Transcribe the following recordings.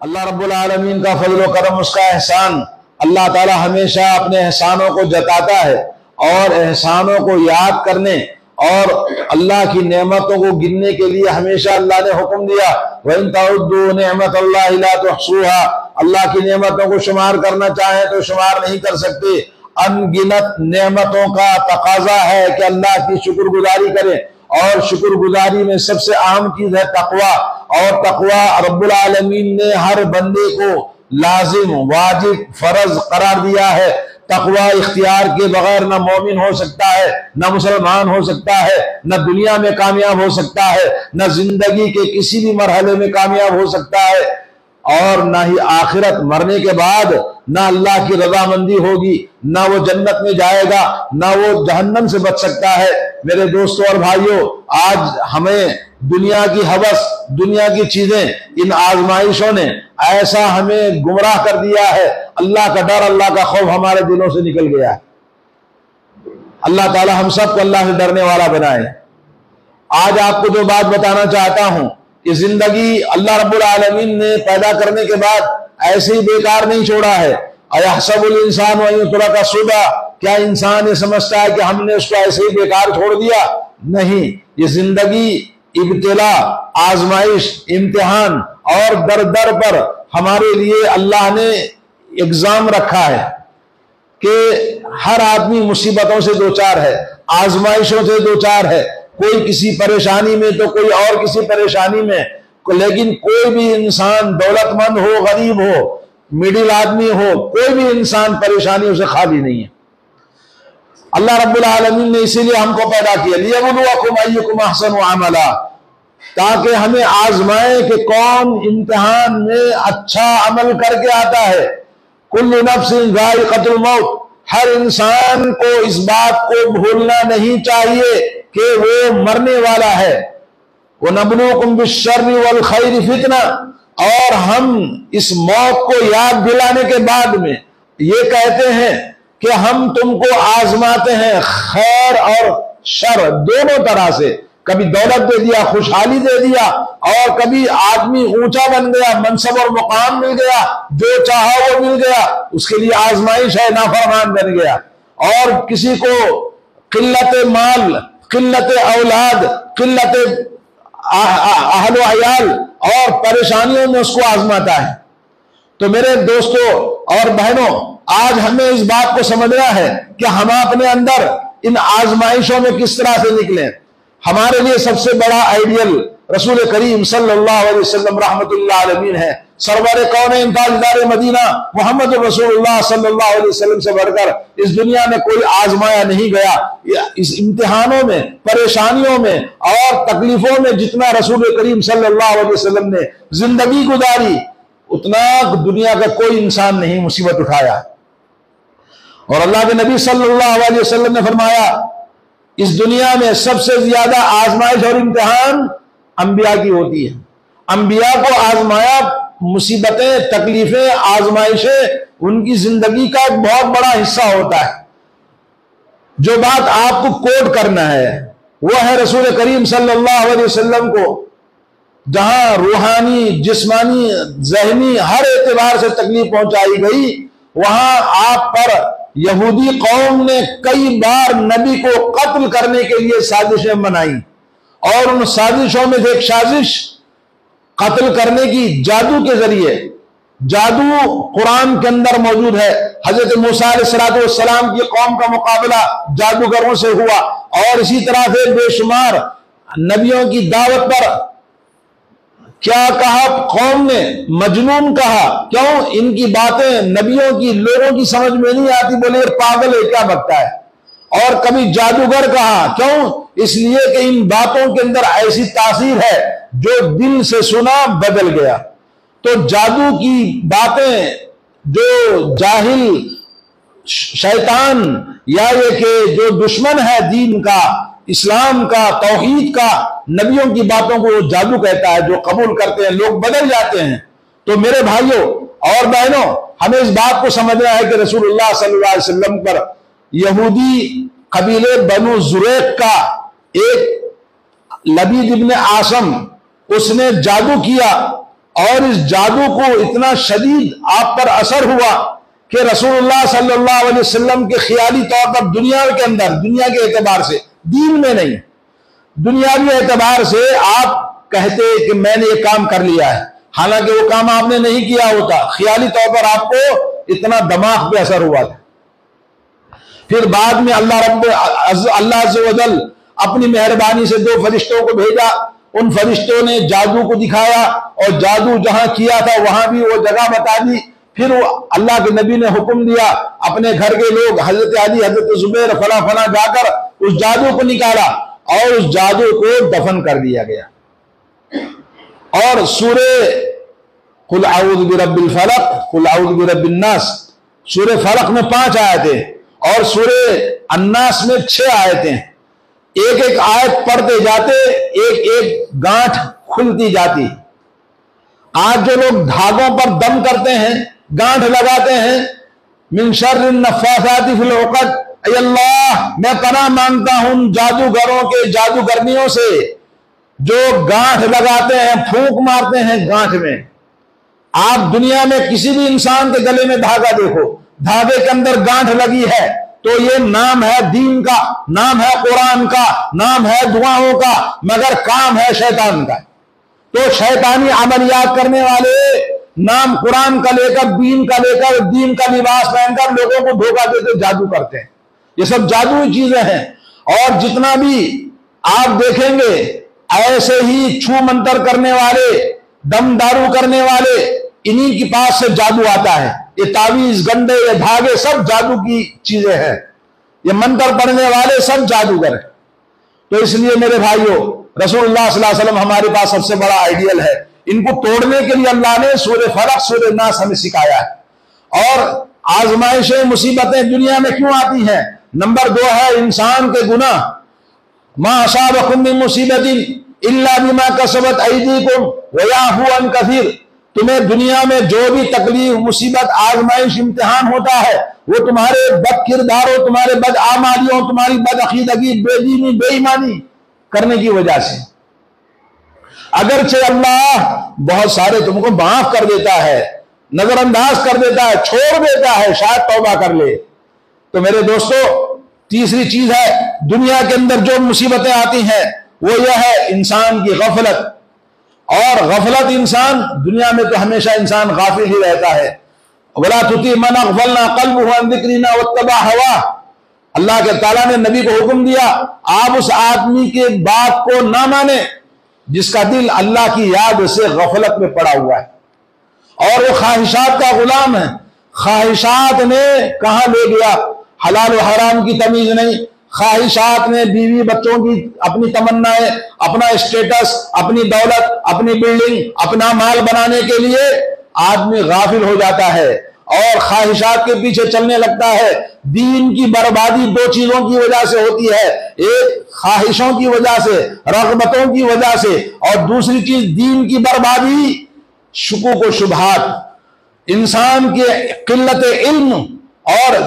اللہ رب العالمین کا فضل و کرم، اس کا احسان، اللہ تعالی ہمیشہ اپنے احسانوں کو جتاتا ہے اور احسانوں کو یاد کرنے اور اللہ کی نعمتوں کو گننے کے لیے ہمیشہ اللہ نے حکم دیا، وَإِن تَعُدُّوا نِعْمَةَ اللَّهِ لَا تُحْصُوهَا، اللہ کی نعمتوں کو شمار کرنا چاہیں تو شمار نہیں کر سکتے۔ ان گنت نعمتوں کا تقاضا ہے کہ اللہ کی شکر گزاری کریں، اور شکر گزاری میں سب سے اہم چیز ہے تقوی، اور تقوی رب العالمین نے ہر بندے کو لازم، واجب، فرض قرار دیا ہے۔ تقوی اختیار کے بغیر نہ مومن ہو سکتا ہے، نہ مسلمان ہو سکتا ہے، نہ دنیا میں کامیاب ہو سکتا ہے، نہ زندگی کے کسی بھی مرحلے میں کامیاب ہو سکتا ہے، اور نہ ہی آخرت مرنے کے بعد نہ اللہ کی رضامندی ہوگی، نہ وہ جنت میں جائے گا، نہ وہ جہنم سے بچ سکتا ہے۔ میرے دوستوں اور بھائیوں، آج ہمیں دنیا کی ہوس، دنیا کی چیزیں، ان آزمائشوں نے ایسا ہمیں گمراہ کر دیا ہے، اللہ کا ڈر، اللہ کا خوف ہمارے دلوں سے نکل گیا ہے۔ اللہ تعالی ہم سب کو اللہ سے ڈرنے والا بنائے۔ آج آپ کو جو بات بتانا چاہتا ہوں کہ زندگی اللہ رب العالمین نے پیدا کرنے کے بعد ایسے ہی بیکار نہیں چھوڑا ہے۔ اَيَحْسَبُ الْإِنسَانُ أَن يُتْرَكَ سُدًى، کیا انسان یہ سمجھتا ہے کہ ہم نے اس کو ایسے ہی بیکار چھوڑ دیا؟ نہیں، یہ زندگی ابتلا، آزمائش، امتحان، اور در در پر ہمارے لیے اللہ نے ایگزام رکھا ہے کہ ہر آدمی مصیبتوں سے دوچار ہے، آزمائشوں سے دوچار ہے، کوئی کسی پریشانی میں تو کوئی اور کسی پریشانی میں، لیکن کوئی بھی انسان دولت مند ہو، غریب ہو، مڈل آدمی ہو، کوئی بھی انسان پریشانیوں سے خالی نہیں ہے۔ اللہ رب العالمین نے اسی لیے ہم کو پیدا کیا، لِيَبْلُوَكُمْ أَيُّكُمْ أَحْسَنُ عَمَلًا، تاکہ ہمیں آزمائے کہ کون امتحان میں اچھا عمل کر کے آتا ہے۔ كُلُّ نَفْسٍ ذَائِقَةُ الْمَوْتِ، ہر انسان کو اس بات کو بھولنا نہیں چاہیے کہ وہ مرنے والا ہے۔ وَنَبْلُوكُمْ بِالشَّرِّ وَالْخَيْرِ فِتْنَةً، اور ہم اس موت کو یاد دلانے کے بعد میں یہ کہتے ہیں کہ ہم تم کو آزماتے ہیں خیر اور شر دونوں طرح سے، کبھی دولت دے دیا، خوشحالی دے دیا، اور کبھی آدمی اونچا بن گیا، منصب اور مقام مل گیا، جو چاہا وہ مل گیا، اس کے لیے آزمائش ہے، نافرمان بن گیا۔ اور کسی کو قلت مال، قلت اولاد، قلت اہل و عیال اور پریشانیوں میں اس کو آزماتا ہے۔ تو میرے دوستوں اور بہنوں، آج ہمیں اس بات کو سمجھنا ہے کہ ہم اپنے اندر ان آزمائشوں میں کس طرح سے نکلیں۔ ہمارے لیے سب سے بڑا آئیڈیل رسول کریم صلی اللہ علیہ وسلم رحمت اللہ علیہ ہے۔ سرور کونین تاجدار مدینہ محمد رسول اللہ صلی اللہ علیہ وسلم سے بڑھ کر اس دنیا میں کوئی آزمایا نہیں گیا۔ اس امتحانوں میں، پریشانیوں میں اور تکلیفوں میں جتنا رسول کریم صلی اللہ علیہ وسلم نے زندگی گزاری، اتنا دنیا کا کوئی انسان نہیں مصیبت اٹھایا۔ اور اللہ کے نبی صلی اللہ علیہ وسلم نے فرمایا، اس دنیا میں سب سے زیادہ آزمائش اور امتحان انبیاء کی ہوتی ہے۔ انبیاء کو آزمایا، مصیبتیں، تکلیفیں، آزمائشیں ان کی زندگی کا ایک بہت بڑا حصہ ہوتا ہے۔ جو بات آپ کو کوٹ کرنا ہے وہ ہے رسول کریم صلی اللہ علیہ وسلم کو جہاں روحانی، جسمانی، ذہنی ہر اعتبار سے تکلیف پہنچائی گئی، وہاں آپ پر یہودی قوم نے کئی بار نبی کو قتل کرنے کے لیے سازشیں بنائیں، اور ان سازشوں میں سے ایک سازش قتل کرنے کی جادو کے ذریعے۔ جادو قرآن کے اندر موجود ہے۔ حضرت موسیٰ علیہ السلام کی قوم کا مقابلہ جادوگروں سے ہوا، اور اسی طرح سے بے شمار نبیوں کی دعوت پر کیا کہا قوم نے؟ مجنون کہا۔ کیوں؟ ان کی باتیں نبیوں کی، لوگوں کی سمجھ میں نہیں آتی، بولے یہ پاگل ہے، کیا بکتا ہے۔ اور کبھی جادوگر کہا۔ کیوں؟ اس لیے کہ ان باتوں کے اندر ایسی تاثیر ہے جو دل سے سنا بدل گیا۔ تو جادو کی باتیں جو جاہل شیطان یا یہ کہ جو دشمن ہے دین کا، اسلام کا، توحید کا، نبیوں کی باتوں کو وہ جادو کہتا ہے، جو قبول کرتے ہیں لوگ بدل جاتے ہیں۔ تو میرے بھائیوں اور بہنوں، ہمیں اس بات کو سمجھنا ہے کہ رسول اللہ صلی اللہ علیہ وسلم پر یہودی قبیلے بنو زریق کا ایک لبید ابن عاصم، اس نے جادو کیا اور اس جادو کو اتنا شدید آپ پر اثر ہوا کہ رسول اللہ صلی اللہ علیہ وسلم کے خیالی طور پر دنیا کے اندر، دنیا کے اعتبار سے، دین میں نہیں، دنیاوی اعتبار سے آپ کہتے کہ میں نے یہ کام کر لیا ہے، حالانکہ وہ کام آپ نے نہیں کیا ہوتا، خیالی طور پر آپ کو اتنا دماغ پہ اثر ہوا تھا۔ پھر بعد میں اللہ عز و جل اپنی مہربانی سے 2 فرشتوں کو بھیجا، ان فرشتوں نے جادو کو دکھایا اور جادو جہاں کیا تھا وہاں بھی وہ جگہ بتا دی۔ پھر وہ اللہ کے نبی نے حکم دیا، اپنے گھر کے لوگ حضرت علی، حضرت زبیر، فلاں فلاں جا کر اس جادو کو نکالا اور اس جادو کو دفن کر دیا گیا۔ اور سورہ قل اعوذ برب الفلق، قل اعوذ برب الناس، سورہ فلق میں 5 آیتیں اور سورہ الناس میں 6 آیتیں، ایک ایک آیت پڑھتے جاتے ایک ایک گانٹھ کھلتی جاتی۔ آج جو لوگ دھاگوں پر دم کرتے ہیں، گانٹھ لگاتے ہیں، من شر النفاثات فی العقد، اے اللہ میں پناہ مانگتا ہوں جادوگروں کے جادوگرنیوں سے جو گانٹھ لگاتے ہیں، پھونک مارتے ہیں گانٹھ میں۔ آپ دنیا میں کسی بھی انسان کے گلے میں دھاگا دیکھو، دھاگے کے اندر گانٹھ لگی ہے تو یہ نام ہے دین کا، نام ہے قرآن کا، نام ہے دعاؤں کا، مگر کام ہے شیطان کا۔ تو شیطانی عملیات کرنے والے نام قرآن کا لے کر، دین کا لے کر، دین کا لباس پہن کر لوگوں کو دھوکہ دیتے جادو کرتے ہیں۔ یہ سب جادوئی چیزیں ہیں، اور جتنا بھی آپ دیکھیں گے ایسے ہی چھو منتر کرنے والے، دم دارو کرنے والے، انہی کے پاس سے جادو آتا ہے۔ یہ تعویذ، گنڈے، یہ دھاگے سب جادو کی چیزیں ہیں، یہ منتر پڑھنے والے سب جادوگر ہیں۔ تو اس لیے میرے بھائیوں، رسول اللہ صلی اللہ علیہ وسلم ہمارے پاس سب سے بڑا آئیڈیل ہے۔ ان کو توڑنے کے لیے اللہ نے سورہ فلق، سورہ ناس ہمیں سکھایا ہے۔ اور آزمائشیں، مصیبتیں دنیا میں کیوں آتی ہیں؟ نمبر 2 ہے انسان کے گناہ۔ ما اصابکم من مصیبت الا بما کسبت ایدیکم ویعفو عن کثیر۔ تمہیں دنیا میں جو بھی تکلیف، مصیبت، آزمائش، امتحان ہوتا ہے وہ تمہارے بد کرداروں، تمہارے بد اعمالیوں، تمہاری بد عقیدگی، بے دینی، بے ایمانی کرنے کی وجہ سے۔ اگرچہ اللہ بہت سارے تم کو معاف کر دیتا ہے، نظر انداز کر دیتا ہے، چھوڑ دیتا ہے، شاید توبہ کر لے۔ تو میرے دوستو، تیسری چیز ہے دنیا کے اندر جو مصیبتیں آتی ہیں وہ یہ ہے انسان کی غفلت۔ اور غفلت انسان، دنیا میں تو ہمیشہ انسان غافل ہی رہتا ہے۔ وَلَا تُطِعْ مَنْ أَغْفَلْنَا قَلْبُهُ عَنْ ذِكْرِنَا وَاتَّبَعَ هَوَاهُ۔ اللہ کے تعالیٰ نے نبی کو حکم دیا، آپ اس آدمی کے بات کو نہ مانیں جس کا دل اللہ کی یاد سے غفلت میں پڑا ہوا ہے، اور وہ خواہشات کا غلام ہے۔ خواہشات نے کہاں لے گیا؟ حلال و حرام کی تمیز نہیں، خواہشات نے بیوی بچوں کی اپنی تمنائیں، اپنا اسٹیٹس، اپنی دولت، اپنی بلڈنگ، اپنا مال بنانے کے لیے آدمی غافل ہو جاتا ہے اور خواہشات کے پیچھے چلنے لگتا ہے۔ دین کی بربادی 2 چیزوں کی وجہ سے ہوتی ہے، ایک خواہشوں کی وجہ سے، رغبتوں کی وجہ سے، اور دوسری چیز دین کی بربادی شکوک و شبہات، انسان کی قلت علم اور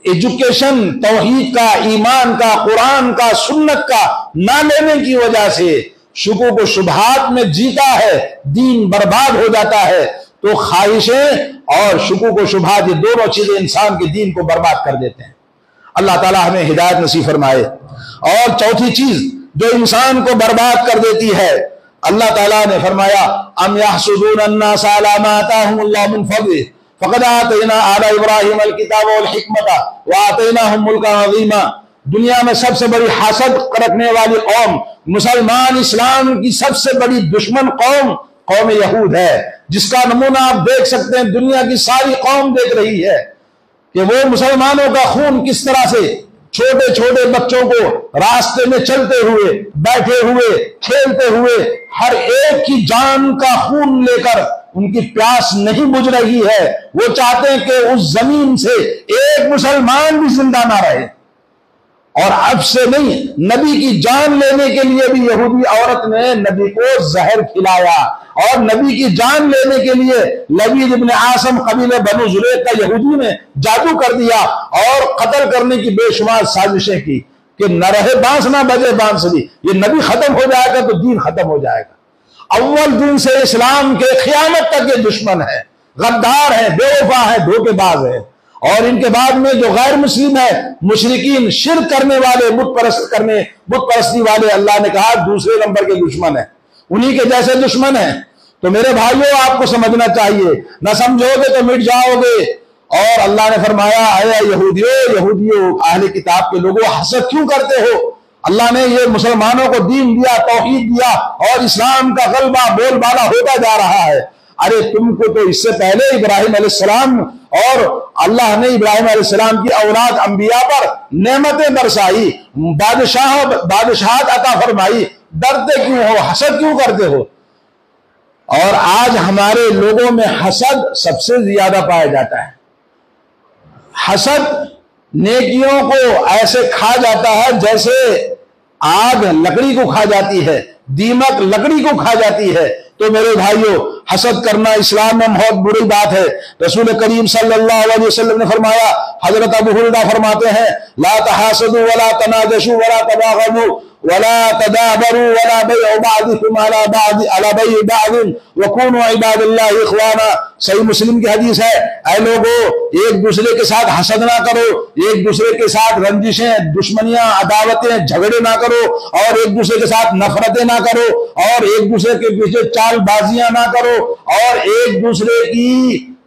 ایجوکیشن، توحید کا، ایمان کا، قرآن کا، سنت کا نہ لینے کی وجہ سے شکوک و شبہات میں جیتا ہے، دین برباد ہو جاتا ہے۔ تو خواہشیں اور شکوک و شبہات، یہ دونوں چیزیں انسان کے دین کو برباد کر دیتے ہیں۔ اللہ تعالی ہمیں ہدایت نصیب فرمائے۔ اور چوتھی چیز جو انسان کو برباد کر دیتی ہے، اللہ تعالیٰ نے فرمایا ام یحسدون الناس علی ما آتاہم اللہ من فضلہ فقد آتینا آل ابراہیم الکتاب والحکمۃ وآتیناہم ملکا عظیما۔ دنیا میں سب سے بڑی حسد رکھنے والی قوم، مسلمان اسلام کی سب سے بڑی دشمن قوم یہود ہے، جس کا نمونہ آپ دیکھ سکتے ہیں، دنیا کی ساری قوم دیکھ رہی ہے کہ وہ مسلمانوں کا خون کس طرح سے چھوٹے چھوٹے بچوں کو راستے میں چلتے ہوئے، بیٹھے ہوئے، کھیلتے ہوئے، ہر ایک کی جان کا خون لے کر ان کی پیاس نہیں بجھ رہی ہے۔ وہ چاہتے ہیں کہ اس زمین سے ایک مسلمان بھی زندہ نہ رہے۔ اور اب سے نہیں، نبی کی جان لینے کے لیے بھی یہودی عورت نے نبی کو زہر کھلایا، اور نبی کی جان لینے کے لیے لبید ابن عاصم قبیلہ بنو زریق کا یہودی نے جادو کر دیا اور قتل کرنے کی بے شمار سازشیں کی کہ نہ رہے بانس نہ بجے بانسری، یہ نبی ختم ہو جائے گا تو دین ختم ہو جائے گا۔ اول دن سے اسلام کے قیامت تک یہ دشمن ہے، غدار ہے، بے وفا ہے، دھوکے باز ہے۔ اور ان کے بعد میں جو غیر مسلم ہے، مشرکین، شرک کرنے والے، بت پرستی والے، اللہ نے کہا دوسرے نمبر کے دشمن ہیں، انہی کے جیسے دشمن ہیں۔ تو میرے بھائیوں، آپ کو سمجھنا چاہیے، نہ سمجھو گے تو مٹ جاؤ گے۔ اور اللہ نے فرمایا، اے یہودیوں، اہل کتاب کے لوگوں، حسد کیوں کرتے ہو؟ اللہ نے یہ مسلمانوں کو دین دیا، توحید دیا، اور اسلام کا غلبہ بول بالا ہوتا جا رہا ہے۔ ارے تم کو تو اس سے پہلے ابراہیم علیہ السلام، اور اللہ نے ابراہیم علیہ السلام کی اولاد انبیاء پر نعمتیں برسائی، بادشاہت عطا فرمائی، ڈرتے کیوں ہو؟ حسد کیوں کرتے ہو؟ اور آج ہمارے لوگوں میں حسد سب سے زیادہ پایا جاتا ہے۔ حسد نیکیوں کو ایسے کھا جاتا ہے جیسے آگ لکڑی کو کھا جاتی ہے، دیمک لکڑی کو کھا جاتی ہے۔ تو میرے بھائیوں، حسد کرنا اسلام میں بہت بری بات ہے۔ رسول کریم صلی اللہ علیہ وسلم نے فرمایا، حضرت ابو ہریرہ فرماتے ہیں، لا تحاسدوا ولا تناجشوا ولا تباغضوا ولا تدابروا ولا بيع بعضكم على بيع بعض وكونوا عباد الله اخوانا۔ صحیح مسلم کی حدیث ہے، اے لوگو، ایک دوسرے کے ساتھ حسد نہ کرو، ایک دوسرے کے ساتھ رنجشیں، دشمنیاں، عداوتیں، جھگڑے نہ کرو، اور ایک دوسرے کے ساتھ نفرتیں نہ کرو، اور ایک دوسرے کے پیچھے چال بازیاں نہ کرو، اور ایک دوسرے کی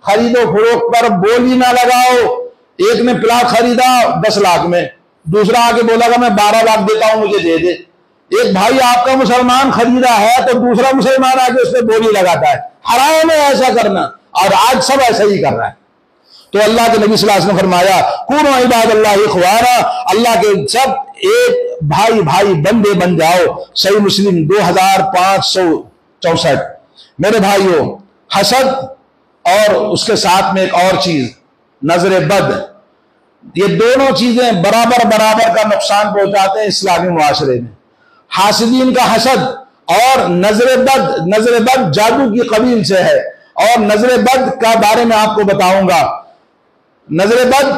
خرید و فروخت پر بولی نہ لگاؤ۔ ایک نے پلاٹ خریدا 10 لاکھ میں، دوسرا آگے بولا کہ میں 12 لاکھ دیتا ہوں، مجھے دے دے۔ ایک بھائی آپ کا مسلمان خریدا ہے تو دوسرا مسلمان آگے اس پہ بولی لگاتا ہے۔ حرام ہے ایسا کرنا، اور آج سب ایسا ہی کر رہا ہے۔ تو اللہ کے نبی صلی اللہ علیہ وسلم نے فرمایا، کونوا عباد اللہ اخوانا، اللہ کے سب ایک بھائی بندے بن جاؤ۔ صحیح مسلم 2564۔ میرے بھائیوں، حسد اور اس کے ساتھ میں ایک اور چیز، نظر بد، یہ دونوں چیزیں برابر کا نقصان پہنچاتے ہیں اسلامی معاشرے میں۔ حاسدین کا حسد اور نظر بد جادو کی قبیل سے ہے، اور نظر بد کا بارے میں آپ کو بتاؤں گا۔ نظر بد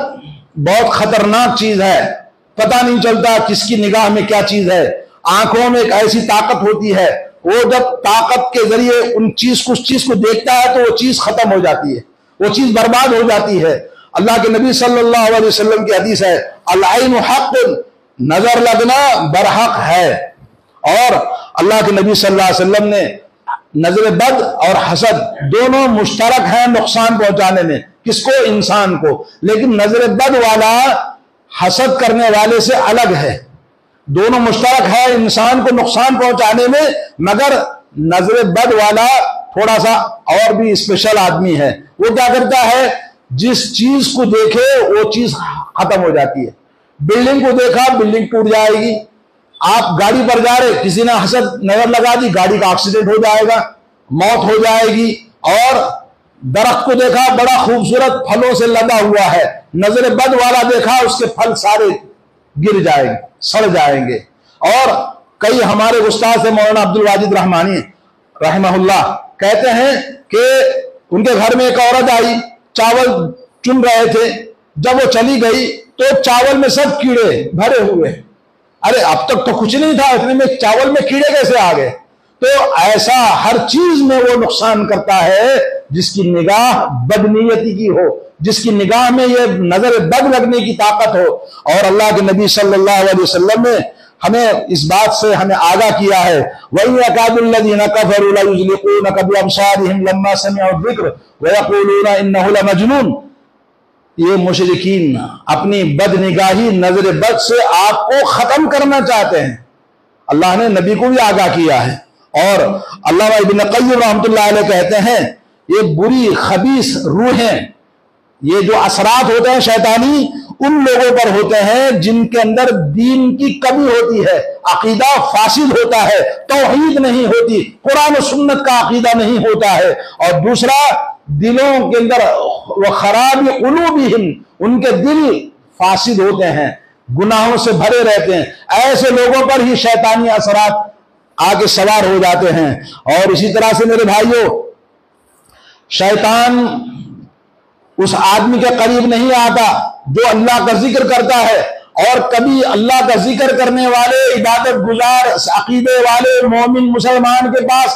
بہت خطرناک چیز ہے، پتہ نہیں چلتا کس کی نگاہ میں کیا چیز ہے۔ آنکھوں میں ایک ایسی طاقت ہوتی ہے، وہ جب طاقت کے ذریعے اس چیز کو دیکھتا ہے تو وہ چیز ختم ہو جاتی ہے، وہ چیز برباد ہو جاتی ہے۔ اللہ کے نبی صلی اللہ علیہ وسلم کی حدیث ہے، العین حق، نظر لگنا برحق ہے۔ اور اللہ کے نبی صلی اللہ علیہ وسلم نے نظر بد اور حسد دونوں مشترک ہیں نقصان پہنچانے میں، کس کو؟ انسان کو۔ لیکن نظر بد والا حسد کرنے والے سے الگ ہے، دونوں مشترک ہے انسان کو نقصان پہنچانے میں، مگر نظر بد والا تھوڑا سا اور بھی اسپیشل آدمی ہے۔ وہ کیا کرتا ہے؟ جس چیز کو دیکھے وہ چیز ختم ہو جاتی ہے۔ بلڈنگ کو دیکھا، بلڈنگ ٹوٹ جائے گی۔ آپ گاڑی پر جا رہے، کسی نے حسد نظر لگا دی، گاڑی کا ایکسیڈنٹ ہو جائے گا، موت ہو جائے گی۔ اور درخت کو دیکھا، بڑا خوبصورت پھلوں سے لدا ہوا ہے، نظر بد والا دیکھا، اس کے پھل سارے گر جائیں گے، سڑ جائیں گے۔ اور کئی ہمارے استاد سے مولانا عبدالواجد رحمانی رحمہ اللہ کہتے ہیں کہ ان کے گھر میں ایک عورت آئی، چاول چن رہے تھے، جب وہ چلی گئی تو چاول میں سب کیڑے بھرے ہوئے۔ ارے اب تک تو کچھ نہیں تھا، اتنے میں چاول میں کیڑے کیسے آ گئے؟ تو ایسا ہر چیز میں وہ نقصان کرتا ہے جس کی نگاہ بدنیتی کی ہو، جس کی نگاہ میں یہ نظر بد لگنے کی طاقت ہو۔ اور اللہ کے نبی صلی اللہ علیہ وسلم نے ہمیں اس بات سے ہمیں آگاہ کیا ہے، وَإِنْ يَكَادُ الَّذِينَ كَفَرُوا لَيُزْلِقُونَكَ بِأَبْصَارِهِمْ لَمَّا سَمِعُوا الذِّكْرَ وَيَقُولُونَ إِنَّهُ لَمَجْنُونٌ۔ یہ مشرکین اپنی بد نگاہی، نظر بد سے آپ کو ختم کرنا چاہتے ہیں۔ اللہ نے نبی کو بھی آگاہ کیا ہے۔ اور علامہ ابن قیم رحمۃ اللہ علیہ کہتے ہیں، یہ بری خبیث روحیں، یہ جو اثرات ہوتے ہیں شیطانی، ان لوگوں پر ہوتے ہیں جن کے اندر دین کی کمی ہوتی ہے، عقیدہ فاسد ہوتا ہے، توحید نہیں ہوتی، قرآن و سنت کا عقیدہ نہیں ہوتا ہے۔ اور دوسرا، دلوں کے اندر وخراب قلوبہم، ان کے دل فاسد ہوتے ہیں، گناہوں سے بھرے رہتے ہیں۔ ایسے لوگوں پر ہی شیطانی اثرات آگے سوار ہو جاتے ہیں۔ اور اسی طرح سے میرے بھائیوں، شیطان اس آدمی کے قریب نہیں آتا جو اللہ کا ذکر کرتا ہے، اور کبھی اللہ کا ذکر کرنے والے، عبادت گزار، عقیدے والے مومن مسلمان کے پاس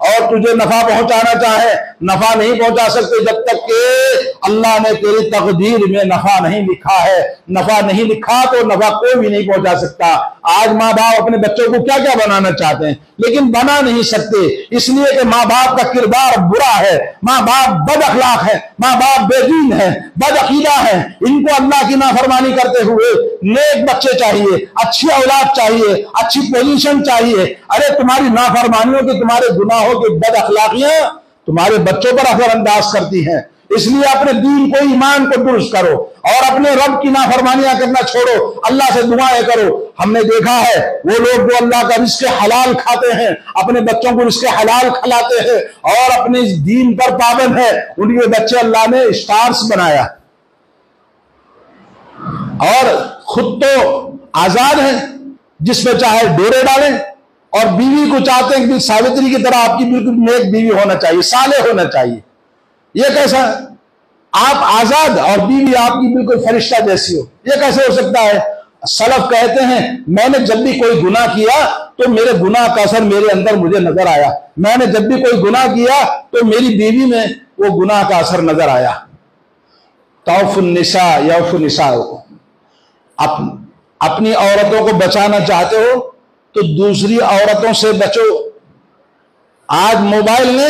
اور تجھے نفع پہنچانا چاہیں، نفع نہیں پہنچا سکتے جب تک کہ اللہ نے تیری تقدیر میں نفع نہیں لکھا ہے۔ نفع نہیں لکھا تو نفع کوئی بھی نہیں پہنچا سکتا۔ آج ماں باپ اپنے بچوں کو کیا کیا بنانا چاہتے ہیں لیکن بنا نہیں سکتے، اس لیے کہ ماں باپ کا کردار برا ہے، ماں باپ بد اخلاق ہے، ماں باپ بے دین ہے، بد عقیدہ ہے۔ ان کو اللہ کی نافرمانی کرتے ہوئے نیک بچے چاہیے، اچھی اولاد چاہیے، اچھی پوزیشن چاہیے۔ ارے تمہاری نافرمانیوں کی، تمہارے گناہوں کی بد اخلاقیاں تمہارے بچوں پر اثر انداز کرتی ہیں۔ اس لیے اپنے دین کو، ایمان کو درست کرو اور اپنے رب کی نافرمانیاں کرنا چھوڑو، اللہ سے دعائیں کرو۔ ہم نے دیکھا ہے وہ لوگ جو اللہ کا رزق حلال کھاتے ہیں، اپنے بچوں کو رزق حلال کھلاتے ہیں اور اپنے دین پر پابند ہے، ان کے بچے اللہ نے اسٹارز بنایا اور خود تو آزاد ہیں، جس میں چاہے ڈورے ڈالیں، اور بیوی کو چاہتے ہیں کہ ساوتری کی طرح آپ کی بالکل نیک بیوی ہونا چاہیے، صالح ہونا چاہیے۔ یہ کیسا؟ آپ آزاد اور بیوی آپ کی بالکل فرشتہ جیسی ہو، یہ کیسے ہو سکتا ہے؟ سلف کہتے ہیں میں نے جب بھی کوئی گناہ کیا تو میرے گناہ کا اثر میرے اندر مجھے نظر آیا، میں نے جب بھی کوئی گناہ کیا تو میری بیوی میں وہ گناہ کا اثر نظر آیا۔ توف النساء یوف النساء، اپنی عورتوں کو بچانا چاہتے ہو تو دوسری عورتوں سے بچو۔ آج موبائل نے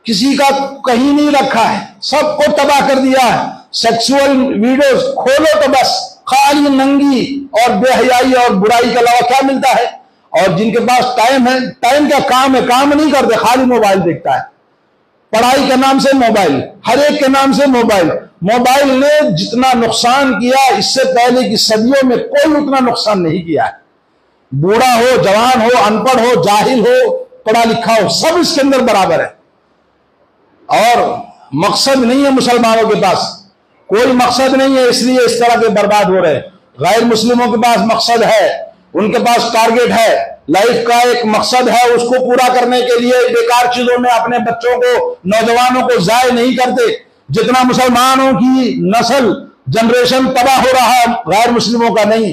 کسی کا کہیں نہیں رکھا ہے، سب کو تباہ کر دیا ہے۔ سیکسول ویڈیوز کھولو تو بس خالی ننگی اور بے حیائی اور برائی کے علاوہ کیا ملتا ہے؟ اور جن کے پاس ٹائم ہے، ٹائم کیا کام ہے، کام نہیں کرتے، خالی موبائل دیکھتا ہے۔ پڑھائی کے نام سے موبائل، ہر ایک کے نام سے موبائل۔ موبائل نے جتنا نقصان کیا اس سے پہلے کی صدیوں میں کوئی اتنا نقصان نہیں کیا ہے۔ بوڑھا ہو، جوان ہو، ان پڑھ ہو، جاہل ہو، پڑھا لکھا ہو، سب اس کے اندر برابر ہے۔ اور مقصد نہیں ہے مسلمانوں کے پاس، کوئی مقصد نہیں ہے، اس لیے اس طرح کے برباد ہو رہے۔ غیر مسلموں کے پاس مقصد ہے، ان کے پاس ٹارگٹ ہے، لائف کا ایک مقصد ہے، اس کو پورا کرنے کے لیے بیکار چیزوں میں اپنے بچوں کو، نوجوانوں کو ضائع نہیں کرتے۔ جتنا مسلمانوں کی نسل، جنریشن تباہ ہو رہا ہے، غیر مسلموں کا نہیں۔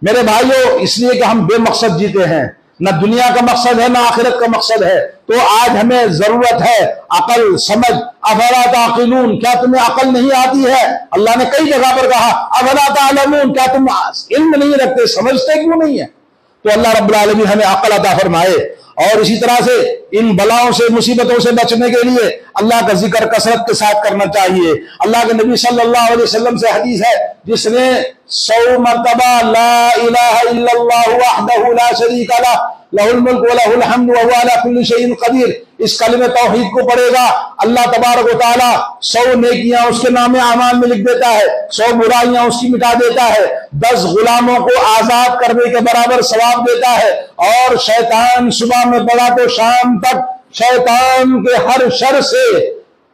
میرے بھائیوں، اس لیے کہ ہم بے مقصد جیتے ہیں، نہ دنیا کا مقصد ہے نہ آخرت کا مقصد ہے۔ تو آج ہمیں ضرورت ہے عقل، سمجھ۔ افلا تعقلون، کیا تمہیں عقل نہیں آتی ہے؟ اللہ نے کئی جگہ پر کہا افلا تعلمون، کیا تم علم نہیں رکھتے، سمجھتے کیوں نہیں ہے؟ تو اللہ رب العالمین ہمیں عقل عطا فرمائے۔ اور اسی طرح سے ان بلاؤں سے، مصیبتوں سے بچنے کے لیے اللہ کا ذکر کثرت کے ساتھ کرنا چاہیے۔ اللہ کے نبی صلی اللہ علیہ وسلم سے حدیث ہے، جس نے 100 مرتبہ لا الہ الا اللہ وحدہ لا شریک لہ لہ الملک ولہ الحمد وہو علی کل شیء قدیر، اس کلمہ توحید کو پڑھے گا، اللہ تبارک و تعالی 100 نیکیاں اس کے نام اعمال میں لکھ دیتا ہے، 100 برائیاں اس کی مٹا دیتا ہے، 10 غلاموں کو آزاد کرنے کے برابر ثواب دیتا ہے۔ اور شیطان صبح میں پڑا تو شام تک شیطان کے ہر شر سے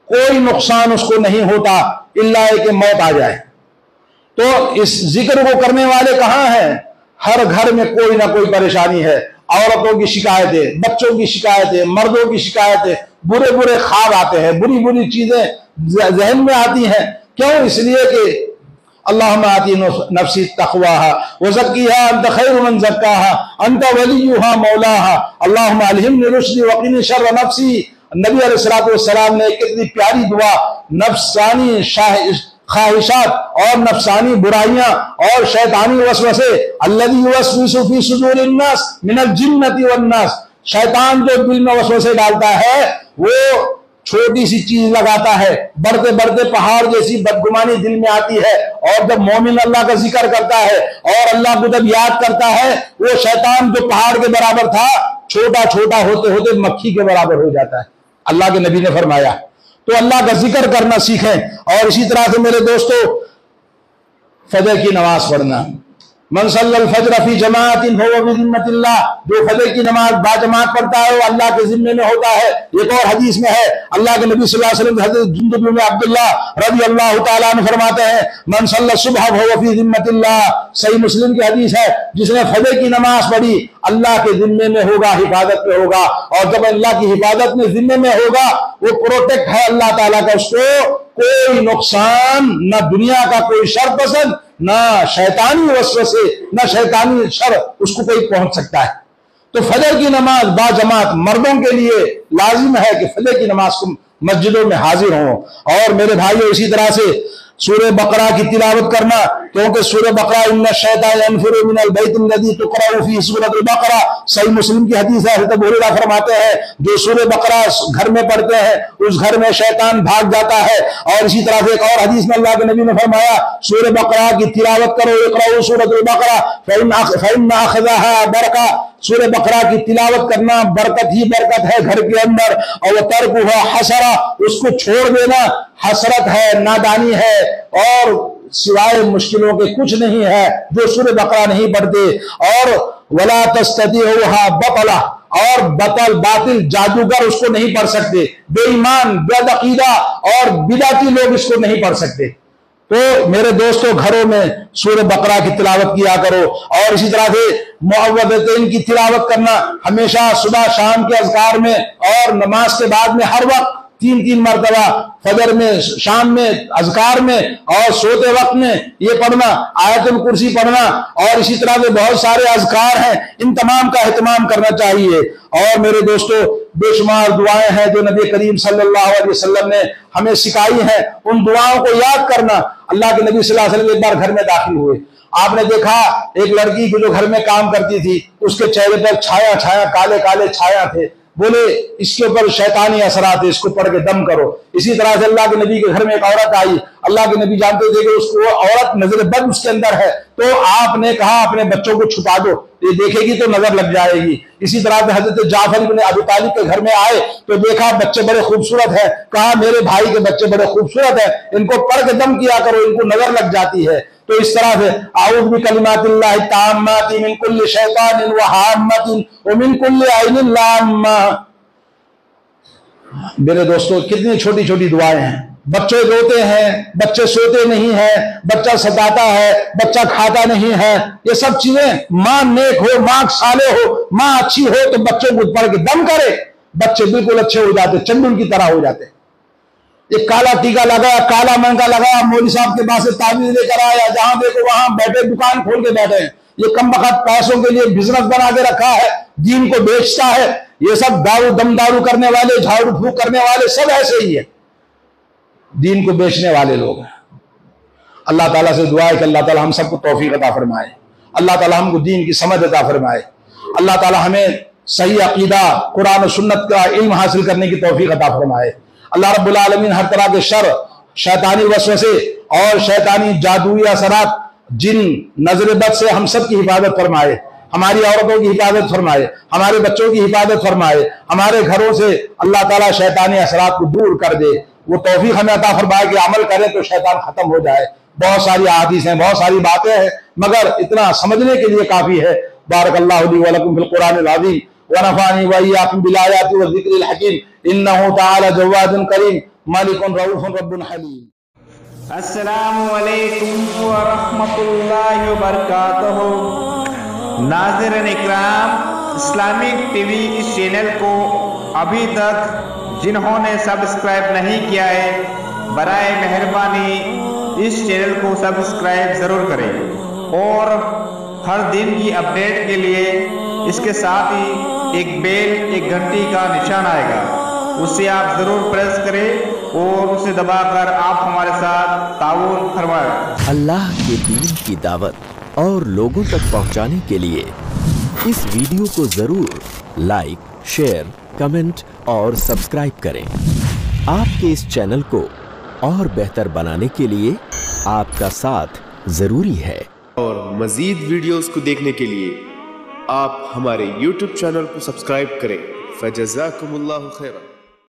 کوئی نقصان اس کو نہیں ہوتا الا کہ موت آ جائے۔ تو اس ذکر کو کرنے والے کہاں ہیں؟ ہر گھر میں کوئی نہ کوئی پریشانی ہے، عورتوں کی شکایتیں، بچوں کی شکایتیں، مردوں کی شکایتیں، برے برے خواب آتے ہیں، بری بری چیزیں ذہن میں آتی ہیں۔ کیوں؟ اس لیے کہ اللہم آتی نفسی تقواہا وزکیہا انت خیر من زکاہا انت ولیہا مولاہا اللہم الہمنی رشدی وقنی شر نفسی۔ نبی علیہ السلام نے کتنی پیاری دعا، نفسانی خواہشات اور نفسانی برائیاں اور شیطانی وسوسے، الذی یوسوس فی صدور الناس من الجنۃ والناس، شیطان جو دل میں وسوسے ڈالتا ہے وہ چھوٹی سی چیز لگاتا ہے، بڑھتے بڑھتے پہاڑ جیسی بدگمانی دل میں آتی ہے۔ اور جب مومن اللہ کا ذکر کرتا ہے اور اللہ کو جب یاد کرتا ہے، وہ شیطان جو پہاڑ کے برابر تھا چھوٹا چھوٹا ہوتے ہوتے مکھی کے برابر ہو جاتا ہے، اللہ کے نبی نے فرمایا۔ تو اللہ کا ذکر کرنا سیکھیں۔ اور اسی طرح سے میرے دوستو، فجر کی نماز پڑھنا، من صلی الفجر فی جماعت فہو فی ذمۃ اللہ، جو فجر کی نماز با جماعت پڑھتا ہے وہ اللہ کے ذمے میں ہوتا ہے۔ ایک اور حدیث میں ہے، اللہ کے نبی صلی اللہ علیہ وسلم حضرت جندب بن عبداللہ رضی اللہ تعالیٰ عنہ فرماتے ہیں، من صلی الصبح فہو فی ذمۃ اللہ، صحیح مسلم کی حدیث ہے، جس نے فجر کی نماز پڑھی اللہ کے ذمے میں ہوگا، حفاظت میں ہوگا۔ اور جب اللہ کی حفاظت میں ذمے میں ہوگا، وہ پروٹیکٹ ہے اللہ تعالیٰ کا، اس کو کوئی نقصان، نہ دنیا کا کوئی شر پسند، نہ شیطانی وسوسے، نہ شیطانی شر اس کو کوئی پہنچ سکتا ہے۔ تو فجر کی نماز باجماعت مردوں کے لیے لازم ہے کہ فجر کی نماز کو مسجدوں میں حاضر ہوں. اور میرے بھائیوں اسی طرح سے سورہ بقرہ کی تلاوت کرنا، کیونکہ سورہ بقرہ ان الشیطان ينفر من البیت الذی تقرأ فیہ سورۃ البقرہ، صحیح مسلم کی حدیث ہے. حضرت ابو ہریرہ فرماتے ہیں جو سورہ بقرہ گھر میں پڑھتے ہیں اس گھر میں شیطان بھاگ جاتا ہے. اور اسی طرح سے ایک اور حدیث میں اللہ کے نبی نے فرمایا سورہ بقرہ کی تلاوت کرو، اقرأوا سورۃ البقرہ فإن أخذها برکہ، سورہ بقرہ کی تلاوت کرنا برکت ہی برکت ہے گھر کے اندر. اور ترکها حسرہ، اس کو چھوڑ دینا حسرت ہے، نادانی ہے، اور سوائے مشکلوں کے کچھ نہیں ہے جو سورہ بقرہ نہیں پڑھتے. اور ولا تستطيعها بطلہ، اور باطل جادوگر اس کو نہیں پڑھ سکتے، بے ایمان بے عقیدہ اور بدعتی لوگ اس کو نہیں پڑھ سکتے. تو میرے دوستو گھروں میں سورہ بقرہ کی تلاوت کیا کرو. اور اسی طرح سے معوذتین کی تلاوت کرنا ہمیشہ صبح شام کے اذکار میں اور نماز کے بعد میں ہر وقت 3 مرتبہ، فجر میں، شام میں، اذکار میں اور سوتے وقت میں یہ پڑھنا، آیت الکرسی پڑھنا، اور اسی طرح سے بہت سارے اذکار ہیں، ان تمام کا اہتمام کرنا چاہیے. اور میرے دوستو بے شمار دعائیں ہیں جو نبی کریم صلی اللہ علیہ وسلم نے ہمیں سکھائی ہیں، ان دعاؤں کو یاد کرنا. اللہ کے نبی صلی اللہ علیہ وسلم ایک بار گھر میں داخل ہوئے، آپ نے دیکھا ایک لڑکی کو جو گھر میں کام کرتی تھی اس کے چہرے پر چھایا کالے کالے چھایا تھے. بولے اس کے اوپر شیطانی اثرات ہے، اس کو پڑھ کے دم کرو. اسی طرح سے اللہ کے نبی کے گھر میں ایک عورت آئی، اللہ کے نبی جانتے تھے کہ اس کو عورت نظر بد اس کے اندر ہے، تو آپ نے کہا اپنے بچوں کو چھپا دو، یہ دیکھے گی تو نظر لگ جائے گی. اسی طرح سے حضرت جعفر بن ابی طالب کے گھر میں آئے تو دیکھا بچے بڑے خوبصورت ہیں، کہا میرے بھائی کے بچے بڑے خوبصورت ہیں، ان کو پڑھ کے دم کیا کرو، ان کو نظر لگ جاتی ہے. تو اس طرح سے اعوذ بکلمات اللہ التامات من کل شیطان وہامۃ ومن کل عین لامہ. میرے دوستو کتنی چھوٹی چھوٹی دعائیں ہیں. بچے روتے ہیں، بچے سوتے نہیں ہیں، بچہ ستاتا ہے، بچہ کھاتا نہیں ہے، یہ سب چیزیں ماں نیک ہو، ماں صالح ہو، ماں اچھی ہو تو بچوں کو پڑھ کے دم کرے، بچے بالکل اچھے ہو جاتے، چندن کی طرح ہو جاتے. ایک کالا ٹیکا لگایا، کالا منگا لگایا، مولوی صاحب کے پاس سے تعویذ لے کر آیا، جہاں دیکھو وہاں بیٹھے دکان کھول کے بیٹھے ہیں. یہ کم وقت پیسوں کے لیے بزنس بنا کے رکھا ہے، دین کو بیچتا ہے. یہ سب دم دارو کرنے والے، جھاڑو پھونک کرنے والے سب ایسے ہی ہیں، دین کو بیچنے والے لوگ ہیں. اللہ تعالیٰ سے دعا ہے کہ اللہ تعالیٰ ہم سب کو توفیق عطا فرمائے، اللہ تعالیٰ ہم کو دین کی سمجھ عطا فرمائے، اللہ تعالیٰ ہمیں صحیح عقیدہ قرآن و سنت کا علم حاصل کرنے کی توفیق عطا فرمائے. اللہ رب العالمین ہر طرح کے شر، شیطانی وسوسے اور شیطانی جادوئی اثرات، جن نظر بد سے ہم سب کی حفاظت فرمائے، ہماری عورتوں کی حفاظت فرمائے، ہمارے بچوں کی حفاظت فرمائے، ہمارے گھروں سے اللہ تعالیٰ شیطانی اثرات کو دور کر دے. وہ توفیق ہمیں عطا فرمائے کہ عمل کریں تو شیطان ختم ہو جائے. بہت ساری احادیث ہیں، بہت ساری باتیں ہیں، مگر اتنا سمجھنے کے لیے کافی ہے. بارک اللہ لی ولکم فی القرآن العظیم ونفعنی وإیاکم بالآیات والذکر الحکیم انہ تعالی جواد کریم مالک رؤوف رب حلیم. السلام علیکم ورحمۃ اللہ وبرکاتہ. ناظرین اکرام، اسلامک ٹی وی اس چینل کو ابھی تک جنہوں نے سبسکرائب نہیں کیا ہے برائے مہربانی اس چینل کو سبسکرائب ضرور کریں، اور ہر دن کی اپڈیٹ کے لیے اس کے ساتھ ہی ایک بیل، ایک گھنٹی کا نشان آئے گا، اسے آپ ضرور پریس کریں اور اسے دبا کر آپ ہمارے ساتھ تعاون فرمائیں. اللہ کے دین کی دعوت اور لوگوں تک پہنچانے کے لیے اس ویڈیو کو ضرور لائک، شیئر، کمنٹ اور سبسکرائب کریں. آپ کے اس چینل کو اور بہتر بنانے کے لیے آپ کا ساتھ ضروری ہے. اور مزید ویڈیوز کو دیکھنے کے لیے آپ ہمارے YouTube چینل کو سبسکرائب کریں. فجزاکم اللہ خیرا.